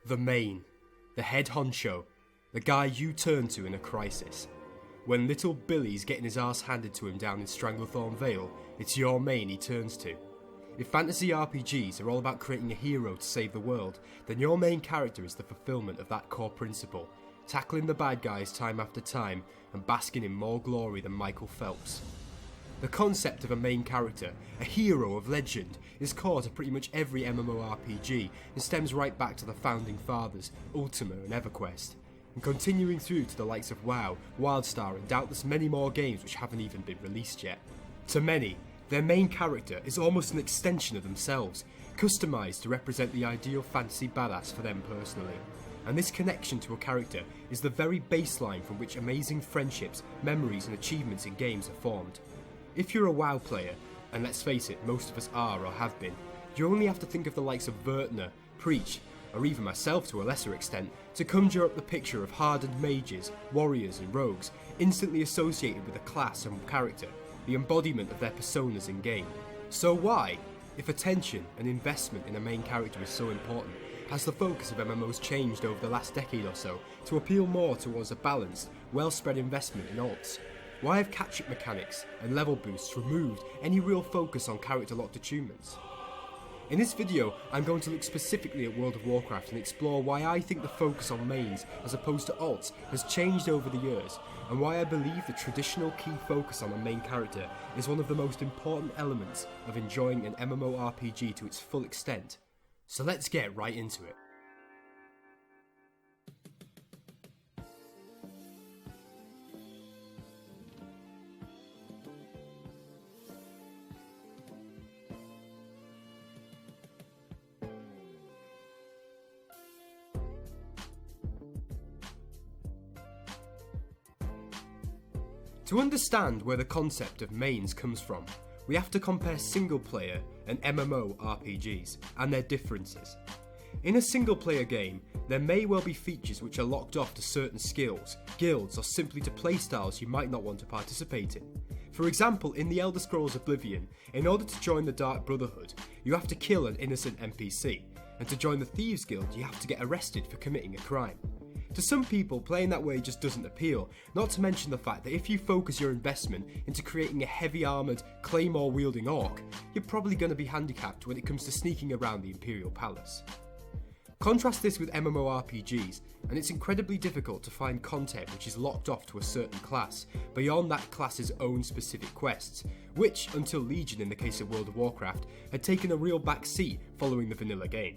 The main, the head honcho, the guy you turn to in a crisis. When little Billy's getting his arse handed to him down in Stranglethorn Vale, it's your main he turns to. If fantasy RPGs are all about creating a hero to save the world, then your main character is the fulfillment of that core principle, tackling the bad guys time after time and basking in more glory than Michael Phelps. The concept of a main character, a hero of legend, is core to pretty much every MMORPG and stems right back to the founding fathers, Ultima and EverQuest, and continuing through to the likes of WoW, WildStar and doubtless many more games which haven't even been released yet. To many, their main character is almost an extension of themselves, customised to represent the ideal fantasy badass for them personally. And this connection to a character is the very baseline from which amazing friendships, memories and achievements in games are formed. If you're a WoW player, and let's face it, most of us are or have been, you only have to think of the likes of Vertner, Preach, or even myself to a lesser extent, to conjure up the picture of hardened mages, warriors and rogues, instantly associated with a class and character, the embodiment of their personas in game. So why, if attention and investment in a main character is so important, has the focus of MMOs changed over the last decade or so to appeal more towards a balanced, well-spread investment in alts? Why have catch-up mechanics and level boosts removed any real focus on character-locked attunements? In this video, I'm going to look specifically at World of Warcraft and explore why I think the focus on mains as opposed to alts has changed over the years, and why I believe the traditional key focus on a main character is one of the most important elements of enjoying an MMORPG to its full extent. So let's get right into it. To understand where the concept of mains comes from, we have to compare single player and MMO RPGs and their differences. In a single player game, there may well be features which are locked off to certain skills, guilds or simply to playstyles you might not want to participate in. For example, in the Elder Scrolls Oblivion, in order to join the Dark Brotherhood, you have to kill an innocent NPC, and to join the Thieves Guild you have to get arrested for committing a crime. To some people, playing that way just doesn't appeal, not to mention the fact that if you focus your investment into creating a heavy armoured, claymore wielding orc, you're probably going to be handicapped when it comes to sneaking around the Imperial Palace. Contrast this with MMORPGs, and it's incredibly difficult to find content which is locked off to a certain class, beyond that class's own specific quests, which, until Legion in the case of World of Warcraft, had taken a real back seat following the vanilla game.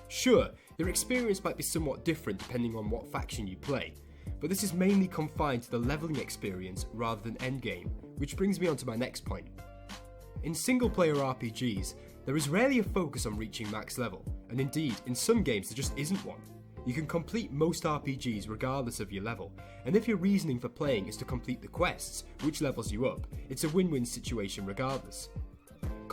Sure, your experience might be somewhat different depending on what faction you play, but this is mainly confined to the leveling experience rather than endgame, which brings me on to my next point. In single player RPGs, there is rarely a focus on reaching max level, and indeed, in some games there just isn't one. You can complete most RPGs regardless of your level, and if your reasoning for playing is to complete the quests, which levels you up, it's a win-win situation regardless.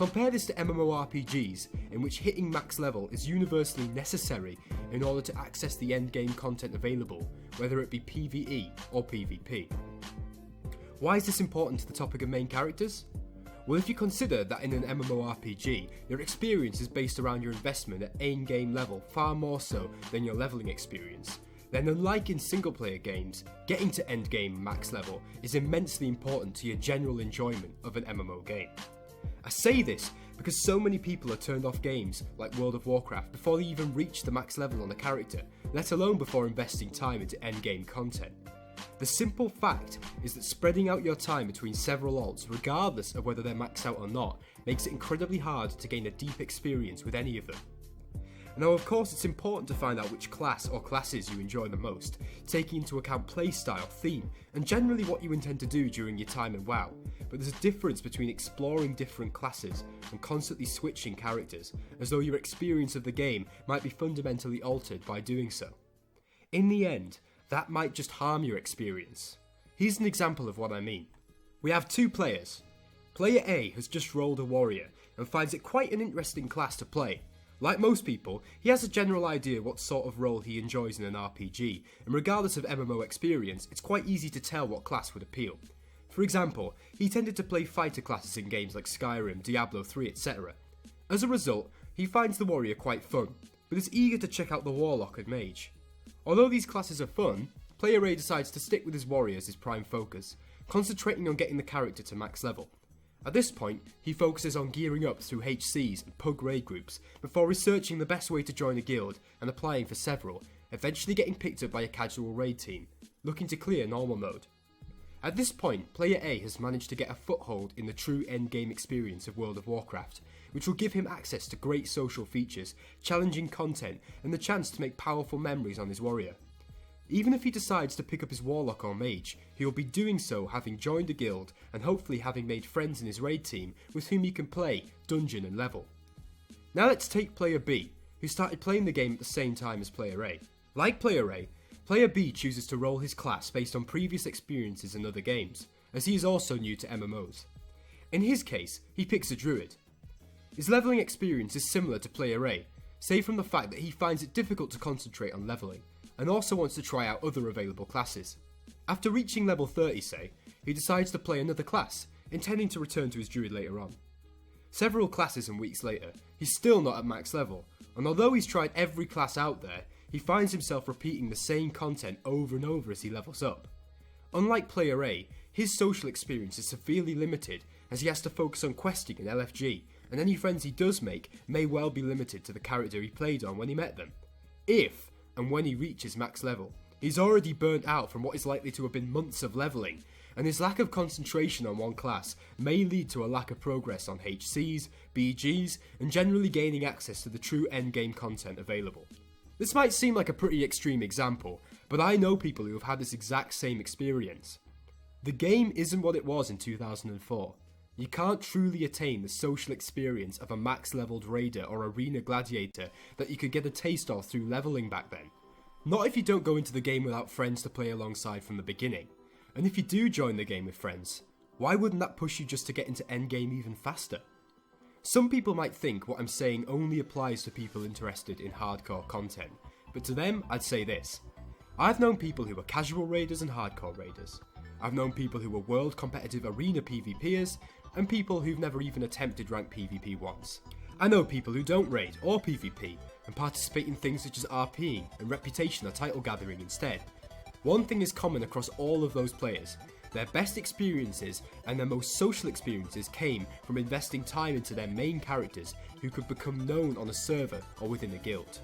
Compare this to MMORPGs, in which hitting max level is universally necessary in order to access the endgame content available, whether it be PvE or PvP. Why is this important to the topic of main characters? Well, if you consider that in an MMORPG, your experience is based around your investment at in-game level far more so than your leveling experience, then unlike in single-player games, getting to endgame max level is immensely important to your general enjoyment of an MMO game. I say this because so many people are turned off games like World of Warcraft before they even reach the max level on a character, let alone before investing time into endgame content. The simple fact is that spreading out your time between several alts, regardless of whether they're maxed out or not, makes it incredibly hard to gain a deep experience with any of them. Now, of course, it's important to find out which class or classes you enjoy the most, taking into account playstyle, theme, and generally what you intend to do during your time in WoW, but there's a difference between exploring different classes and constantly switching characters, as though your experience of the game might be fundamentally altered by doing so. In the end, that might just harm your experience. Here's an example of what I mean. We have two players. Player A has just rolled a warrior and finds it quite an interesting class to play. Like most people, he has a general idea what sort of role he enjoys in an RPG, and regardless of MMO experience, it's quite easy to tell what class would appeal. For example, he tended to play fighter classes in games like Skyrim, Diablo 3, etc. As a result, he finds the warrior quite fun, but is eager to check out the Warlock and Mage. Although these classes are fun, player A decides to stick with his warrior as his prime focus, concentrating on getting the character to max level. At this point, he focuses on gearing up through HCs and pug raid groups before researching the best way to join a guild and applying for several, eventually getting picked up by a casual raid team, looking to clear normal mode. At this point, player A has managed to get a foothold in the true endgame experience of World of Warcraft, which will give him access to great social features, challenging content, and the chance to make powerful memories on his warrior. Even if he decides to pick up his Warlock or Mage, he will be doing so having joined a guild and hopefully having made friends in his raid team with whom he can play, dungeon and level. Now let's take player B, who started playing the game at the same time as player A. Like player A, player B chooses to roll his class based on previous experiences in other games, as he is also new to MMOs. In his case, he picks a Druid. His leveling experience is similar to player A, save from the fact that he finds it difficult to concentrate on leveling, and also wants to try out other available classes. After reaching level 30 say, he decides to play another class, intending to return to his Druid later on. Several classes and weeks later, he's still not at max level, and although he's tried every class out there, he finds himself repeating the same content over and over as he levels up. Unlike player A, his social experience is severely limited as he has to focus on questing and LFG, and any friends he does make may well be limited to the character he played on when he met them. If and when he reaches max level, he's already burnt out from what is likely to have been months of leveling, and his lack of concentration on one class may lead to a lack of progress on HCs, BGs, and generally gaining access to the true endgame content available. This might seem like a pretty extreme example, but I know people who have had this exact same experience. The game isn't what it was in 2004. You can't truly attain the social experience of a max-leveled raider or arena gladiator that you could get a taste of through leveling back then. Not if you don't go into the game without friends to play alongside from the beginning. And if you do join the game with friends, why wouldn't that push you just to get into endgame even faster? Some people might think what I'm saying only applies to people interested in hardcore content, but to them I'd say this. I've known people who were casual raiders and hardcore raiders. I've known people who were world competitive arena PvPers, and people who've never even attempted ranked PvP once. I know people who don't raid or PvP and participate in things such as RPing and reputation or title gathering instead. One thing is common across all of those players: their best experiences and their most social experiences came from investing time into their main characters who could become known on a server or within a guild.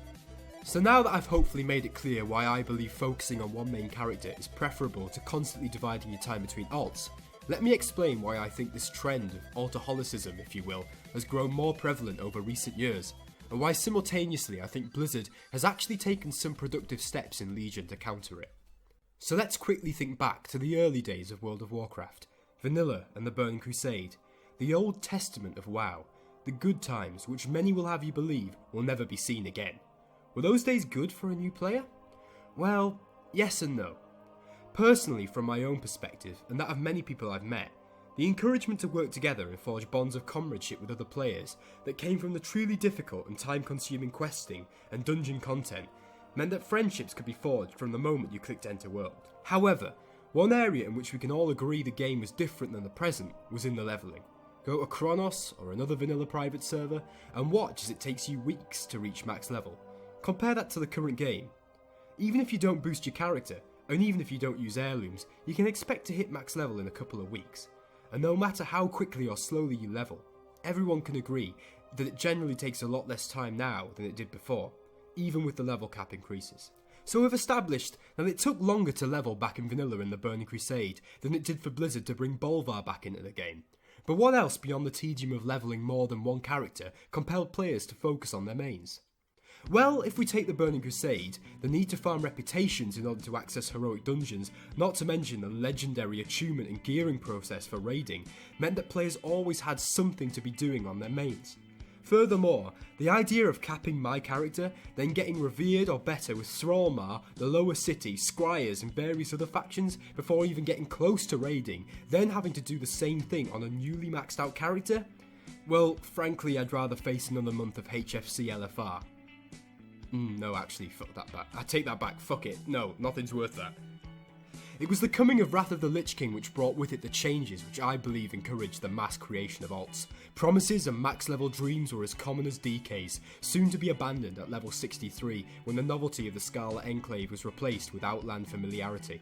So now that I've hopefully made it clear why I believe focusing on one main character is preferable to constantly dividing your time between alts, let me explain why I think this trend of altaholicism, if you will, has grown more prevalent over recent years, and why simultaneously I think Blizzard has actually taken some productive steps in Legion to counter it. So let's quickly think back to the early days of World of Warcraft, Vanilla and the Burning Crusade, the old testament of WoW, the good times which many will have you believe will never be seen again. Were those days good for a new player? Well, yes and no. Personally, from my own perspective, and that of many people I've met, the encouragement to work together and forge bonds of comradeship with other players that came from the truly difficult and time-consuming questing and dungeon content meant that friendships could be forged from the moment you clicked Enter World. However, one area in which we can all agree the game was different than the present was in the leveling. Go to Kronos or another vanilla private server and watch as it takes you weeks to reach max level. Compare that to the current game. Even if you don't boost your character, and even if you don't use heirlooms, you can expect to hit max level in a couple of weeks. And no matter how quickly or slowly you level, everyone can agree that it generally takes a lot less time now than it did before, even with the level cap increases. So we've established that it took longer to level back in Vanilla in the Burning Crusade than it did for Blizzard to bring Bolvar back into the game. But what else beyond the tedium of leveling more than one character compelled players to focus on their mains? Well, if we take the Burning Crusade, the need to farm reputations in order to access heroic dungeons, not to mention the legendary attunement and gearing process for raiding, meant that players always had something to be doing on their mains. Furthermore, the idea of capping my character, then getting revered or better with Thrallmar, the lower city, Scryers and various other factions before even getting close to raiding, then having to do the same thing on a newly maxed out character? Well, frankly I'd rather face another month of HFC LFR. No, actually, fuck that back. I take that back, fuck it. No, nothing's worth that. It was the coming of Wrath of the Lich King which brought with it the changes which I believe encouraged the mass creation of alts. Promises and max level dreams were as common as DKs, soon to be abandoned at level 63 when the novelty of the Scarlet Enclave was replaced with Outland familiarity.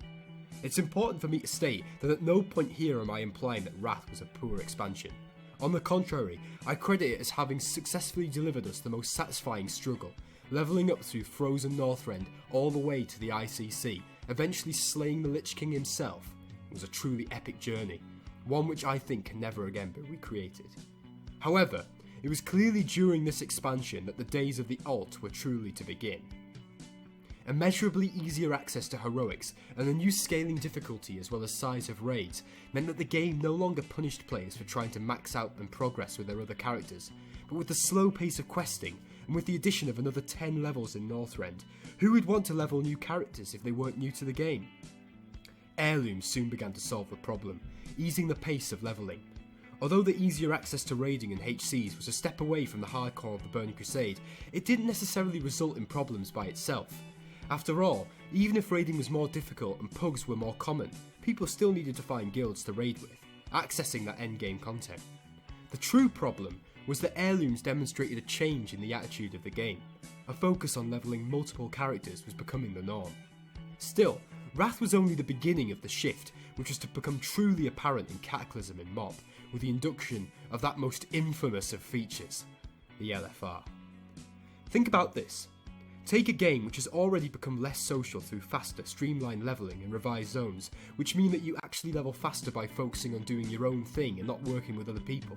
It's important for me to state that at no point here am I implying that Wrath was a poor expansion. On the contrary, I credit it as having successfully delivered us the most satisfying struggle, levelling up through frozen Northrend all the way to the ICC, eventually slaying the Lich King himself. It was a truly epic journey, one which I think can never again be recreated. However, it was clearly during this expansion that the days of the alt were truly to begin. Immeasurably easier access to heroics and a new scaling difficulty as well as size of raids meant that the game no longer punished players for trying to max out and progress with their other characters, but with the slow pace of questing and with the addition of another 10 levels in Northrend, who would want to level new characters if they weren't new to the game? Heirlooms soon began to solve the problem, easing the pace of levelling. Although the easier access to raiding and HCs was a step away from the hardcore of the Burning Crusade, it didn't necessarily result in problems by itself. After all, even if raiding was more difficult and pugs were more common, people still needed to find guilds to raid with, accessing that endgame content. The true problem was that Heirlooms demonstrated a change in the attitude of the game. A focus on levelling multiple characters was becoming the norm. Still, Wrath was only the beginning of the shift, which was to become truly apparent in Cataclysm and Mob, with the induction of that most infamous of features, the LFR. Think about this. Take a game which has already become less social through faster, streamlined levelling and revised zones, which mean that you actually level faster by focusing on doing your own thing and not working with other people.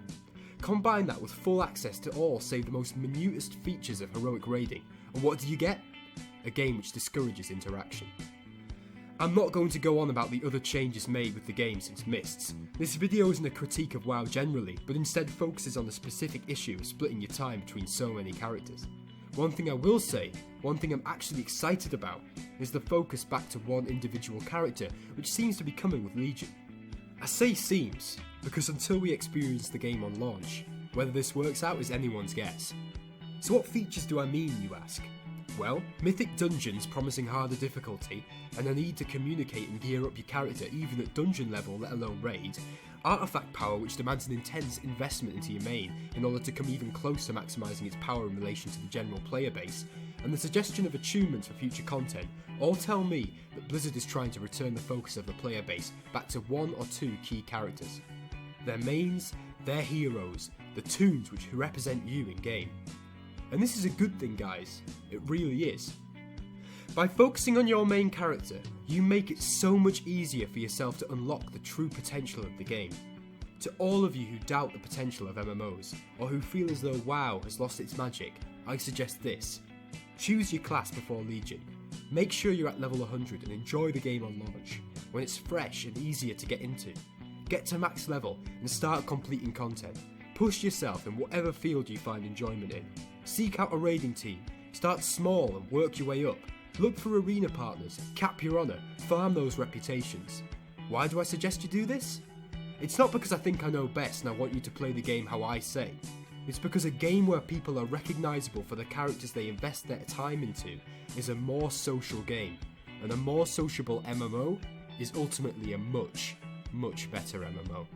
Combine that with full access to all save the most minutest features of heroic raiding, and what do you get? A game which discourages interaction. I'm not going to go on about the other changes made with the game since Mists. This video isn't a critique of WoW generally, but instead focuses on the specific issue of splitting your time between so many characters. One thing I will say, one thing I'm actually excited about, is the focus back to one individual character, which seems to be coming with Legion. I say seems, because until we experience the game on launch, whether this works out is anyone's guess. So what features do I mean, you ask? Well, mythic dungeons promising harder difficulty, and a need to communicate and gear up your character even at dungeon level, let alone raid, artifact power which demands an intense investment into your main in order to come even close to maximising its power in relation to the general player base, and the suggestion of attunements for future content all tell me that Blizzard is trying to return the focus of the player base back to one or two key characters. Their mains, their heroes, the toons which represent you in game. And this is a good thing, guys, it really is. By focusing on your main character, you make it so much easier for yourself to unlock the true potential of the game. To all of you who doubt the potential of MMOs, or who feel as though WoW has lost its magic, I suggest this. Choose your class before Legion. Make sure you're at level 100 and enjoy the game on launch, when it's fresh and easier to get into. Get to max level and start completing content. Push yourself in whatever field you find enjoyment in. Seek out a raiding team, start small and work your way up. Look for arena partners, cap your honour, farm those reputations. Why do I suggest you do this? It's not because I think I know best and I want you to play the game how I say. It's because a game where people are recognisable for the characters they invest their time into is a more social game, and a more sociable MMO is ultimately a much, much better MMO.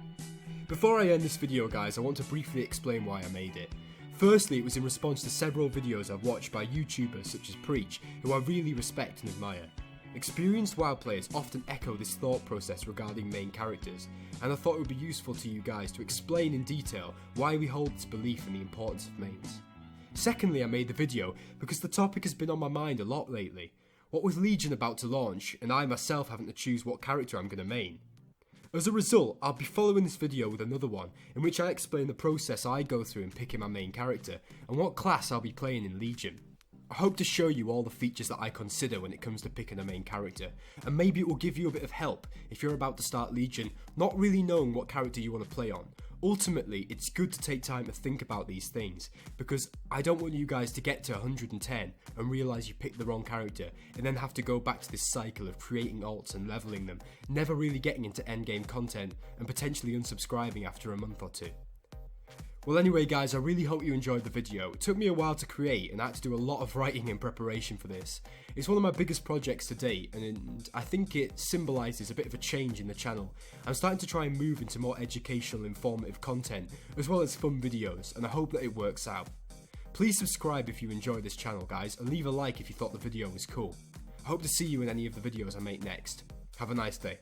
Before I end this video, guys, I want to briefly explain why I made it. Firstly, it was in response to several videos I've watched by YouTubers such as Preach, who I really respect and admire. Experienced WoW players often echo this thought process regarding main characters, and I thought it would be useful to you guys to explain in detail why we hold this belief in the importance of mains. Secondly, I made the video because the topic has been on my mind a lot lately. What with Legion about to launch, and I myself having to choose what character I'm going to main. As a result, I'll be following this video with another one, in which I explain the process I go through in picking my main character, and what class I'll be playing in Legion. I hope to show you all the features that I consider when it comes to picking a main character, and maybe it will give you a bit of help if you're about to start Legion, not really knowing what character you want to play on. Ultimately, it's good to take time to think about these things, because I don't want you guys to get to 110 and realise you picked the wrong character, and then have to go back to this cycle of creating alts and levelling them, never really getting into endgame content, and potentially unsubscribing after a month or two. Well anyway guys, I really hope you enjoyed the video. It took me a while to create and I had to do a lot of writing in preparation for this. It's one of my biggest projects to date and I think it symbolises a bit of a change in the channel. I'm starting to try and move into more educational, informative content as well as fun videos, and I hope that it works out. Please subscribe if you enjoy this channel guys, and leave a like if you thought the video was cool. I hope to see you in any of the videos I make next. Have a nice day.